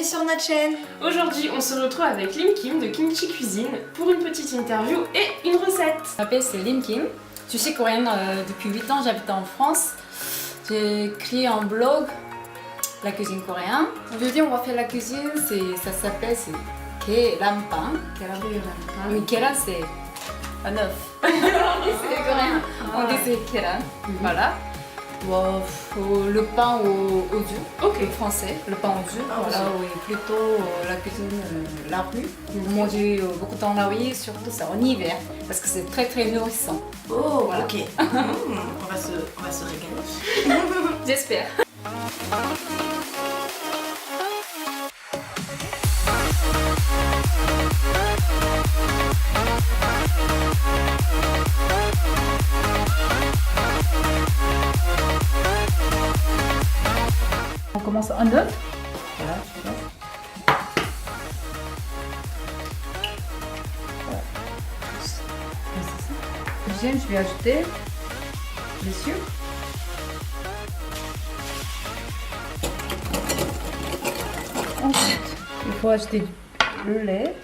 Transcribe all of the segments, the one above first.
bienvenue sur notre chaîne. Aujourd'hui, on se retrouve avec Lim Kim de Kimchi Cuisine pour une petite interview et une recette. Je m'appelle Lim Kim, je suis coréenne depuis 8 ans, j'habite en France. J'ai créé un blog, la cuisine coréenne. Aujourd'hui, on va faire la cuisine, ça s'appelle Keranpan. Oui, Keran c'est un œuf. C'est coréen, on dit c'est Keran. Voilà. Le pain au dur, Ok. français, le pain au dur, voilà, oui, plutôt la cuisine, la rue. Vous mangez beaucoup dans la rue, surtout ça en hiver, parce que c'est très très nourrissant. Oh, Voilà. ok. On va se régaler. J'espère. On commence un œuf. Voilà, je laisse. Voilà. C'est ça. Deuxième, je vais ajouter le sucre. Ensuite, il faut ajouter le lait.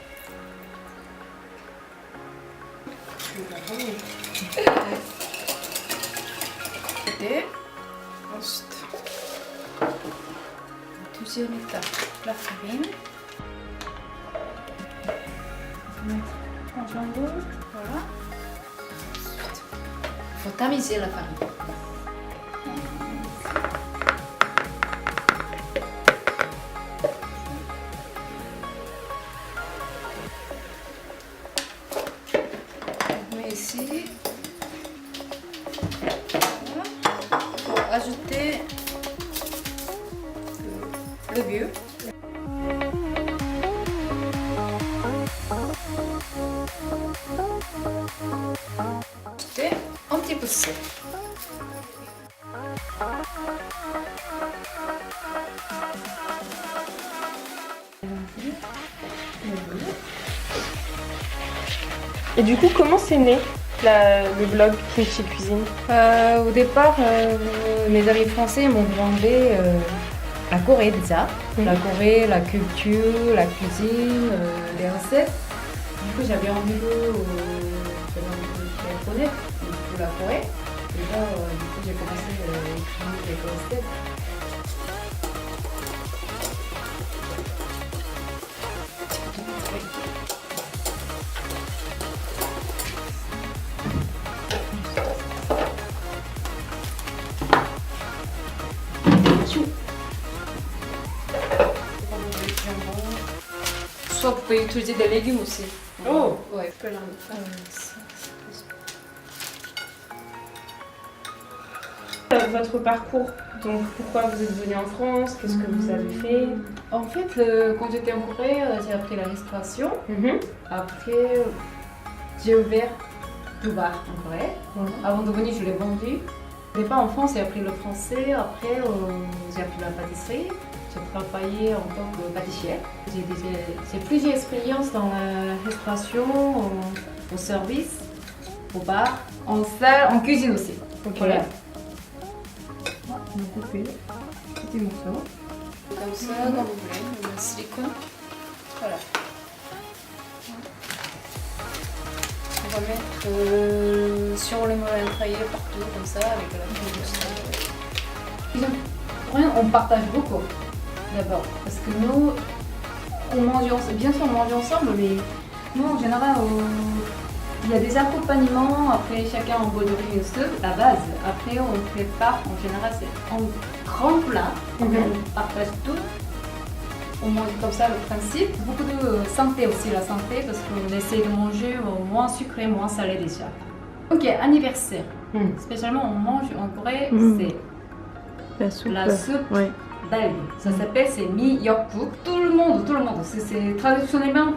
Et ensuite, deuxième étape, la farine. Mettre en jambon, voilà. Ensuite, il faut tamiser la farine. On met ici. Voilà. Pour ajouter le vieux. Ajouter un petit peu de sel. Et du coup, comment c'est né le blog Kimchi Cuisine? Au départ, mes amis français m'ont demandé la Corée déjà. La Corée, la culture, la cuisine, les recettes. Du coup, j'avais envie de connaître la Corée. Déjà, du coup, j'ai commencé à écrire quelques recettes. Soit vous pouvez utiliser des légumes aussi. Oh, Ouais. Votre parcours, donc pourquoi vous êtes venu en France? Qu'est-ce que vous avez fait? En fait, quand j'étais en Corée, j'ai appris la restauration. Après, j'ai ouvert deux bars en Corée. Avant de venir, je l'ai vendu. Au départ en France, j'ai appris le français. Après, j'ai appris la pâtisserie. J'ai travaillé en tant que pâtissière. J'ai plusieurs expériences dans la restauration, au service, au bar, en salle, en cuisine aussi. Ok. Voilà. On va couper petits morceaux. Comme ça, comme vous voulez, le silicone. Voilà. On va mettre sur le moulin à travailler partout, comme ça, avec la cuisine. On partage beaucoup, d'abord. Parce que nous, on mange ensemble. Bien sûr, on mange ensemble, mais nous, en général, il y a des accompagnements. Après, chacun envoie de riz et soupe, la base. Après, on prépare, en général, c'est un grand plat. On partage tout. On mange comme ça le principe. Beaucoup de santé aussi, la santé, parce qu'on essaie de manger moins sucré, moins salé déjà. Ok, anniversaire. Spécialement, on mange en Corée, c'est la soupe d'algues. Ça s'appelle, c'est miyokguk. Tout le monde, c'est traditionnellement,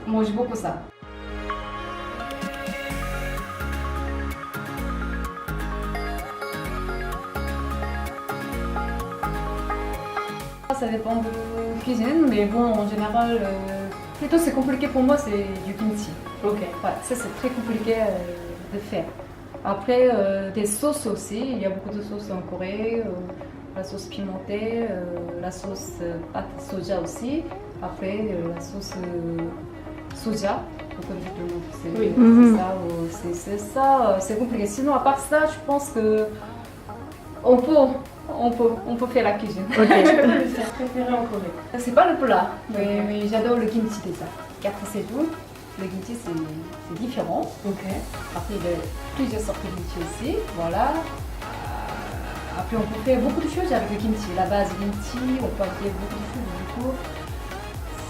on mange beaucoup ça. Ça dépend de cuisine, mais bon, en général, plutôt c'est compliqué pour moi, c'est du kimchi. Ok. Ouais, ça c'est très compliqué de faire. Après, des sauces aussi, il y a beaucoup de sauces en Corée. la sauce pimentée, la sauce pâte soja aussi. Après, la sauce soja. C'est Oui. c'est ça, c'est compliqué. Sinon, à part ça, je pense que on peut faire la cuisine. Je vais préférer en Corée. C'est pas le plat, mais j'adore le kimchi déjà. 4 c'est tout. Le kimchi c'est différent. Ok. Après, il y a plusieurs sortes de kimchi aussi. Voilà. Après, on peut faire beaucoup de choses avec le kimchi. La base kimchi, on peut faire beaucoup de choses. Du coup,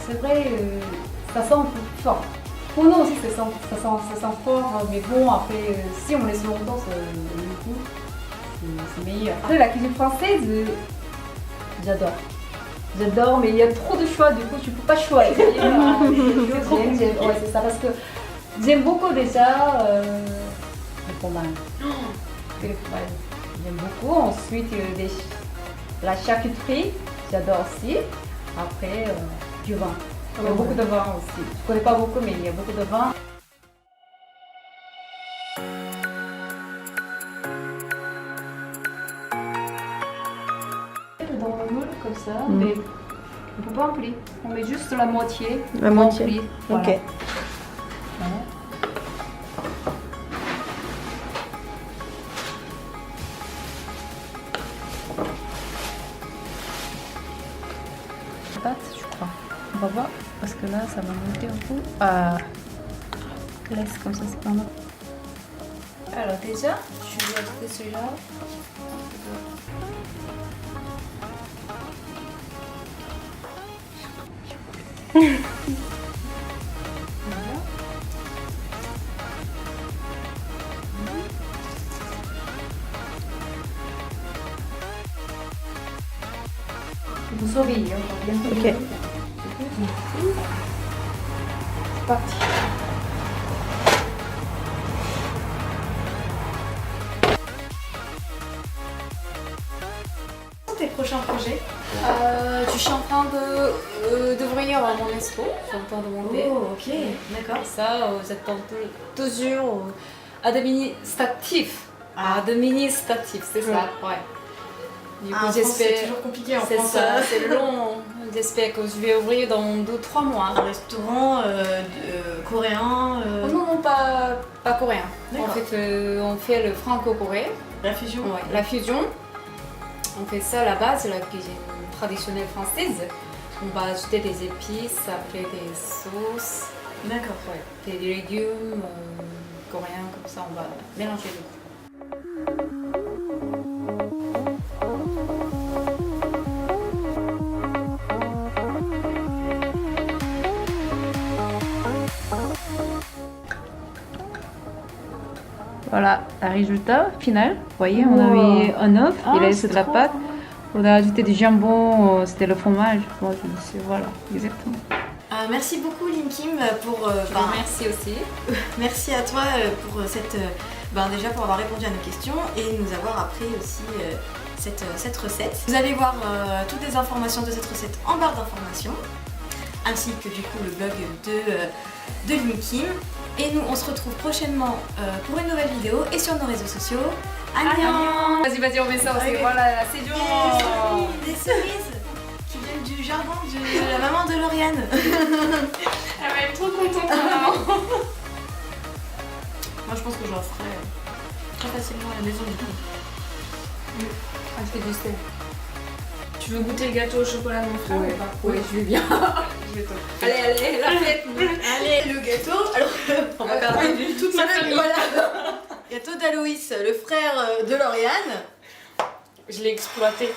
c'est vrai, ça sent un peu fort. Pour nous aussi, ça sent fort. Mais bon, après, si on laisse longtemps, du coup, c'est meilleur. Après, la cuisine française, j'adore. J'adore, mais il y a trop de choix, du coup, tu peux pas choisir. Ouais, c'est ça, parce que j'aime beaucoup déjà le fromage. Le fromage, j'aime beaucoup. Ensuite, la charcuterie, j'adore aussi. Après, du vin. Il y a beaucoup de vin aussi. Je connais pas beaucoup, mais il y a beaucoup de vin. Dans le moule comme ça, mais on peut pas remplir. On met juste la moitié. La moitié. Remplie. Voilà. Ok. Voilà. Pâte, je crois. On va voir parce que là, ça va monter un peu. Ah, laisse comme ça, c'est pas mal. Alors déjà, je vais ajouter celui-là. Voilà. Vous surveillez, on va bien surveiller. Ok. C'est parti. Tes prochains projets? Je suis en train d'ouvrir mon resto. Je suis en train de monter. Oh, ok, d'accord. Ça, j'attends toujours administratif. Administratif, c'est ça, ouais. Du coup, Ah, en France, c'est toujours compliqué en C'est France. ça, c'est long. J'espère que je vais ouvrir dans 2-3 mois. Un restaurant coréen. Oh non, non, pas coréen. En D'accord. fait, on fait le franco-coréen, La fusion. ouais, la fusion. On fait ça à la base, la cuisine traditionnelle française. On va ajouter des épices, après des sauces, D'accord. des légumes coréens, comme ça on va mélanger le tout. Voilà, le résultat final. Vous voyez, on a mis un œuf, il reste de la pâte. On a ajouté du jambon, c'était le fromage. Bon, voilà, exactement. Merci beaucoup Lim Kim pour. Merci aussi. Merci à toi pour cette. Déjà pour avoir répondu à nos questions et nous avoir appris aussi cette recette. Vous allez voir toutes les informations de cette recette en barre d'informations, ainsi que du coup le blog de Lim Kim. Et nous on se retrouve prochainement pour une nouvelle vidéo et sur nos réseaux sociaux. Annyeong. Vas-y, on met ça aussi. Ok. Voilà, c'est dur. Des cerises qui viennent du jardin de la maman de Lauriane. Elle va être trop contente, maman. Moi je pense que j'en ferai très facilement à la maison du coup. Ah, je fais du sel. Tu veux goûter le gâteau au chocolat de mon frère ou pas? Oui, je vais bien. Je vais t'offrir. Allez, la fête. Allez, le gâteau. Alors, on va faire Toute ma famille. Voilà. Gâteau d'Aloïs, le frère de Lauriane. Je l'ai exploité.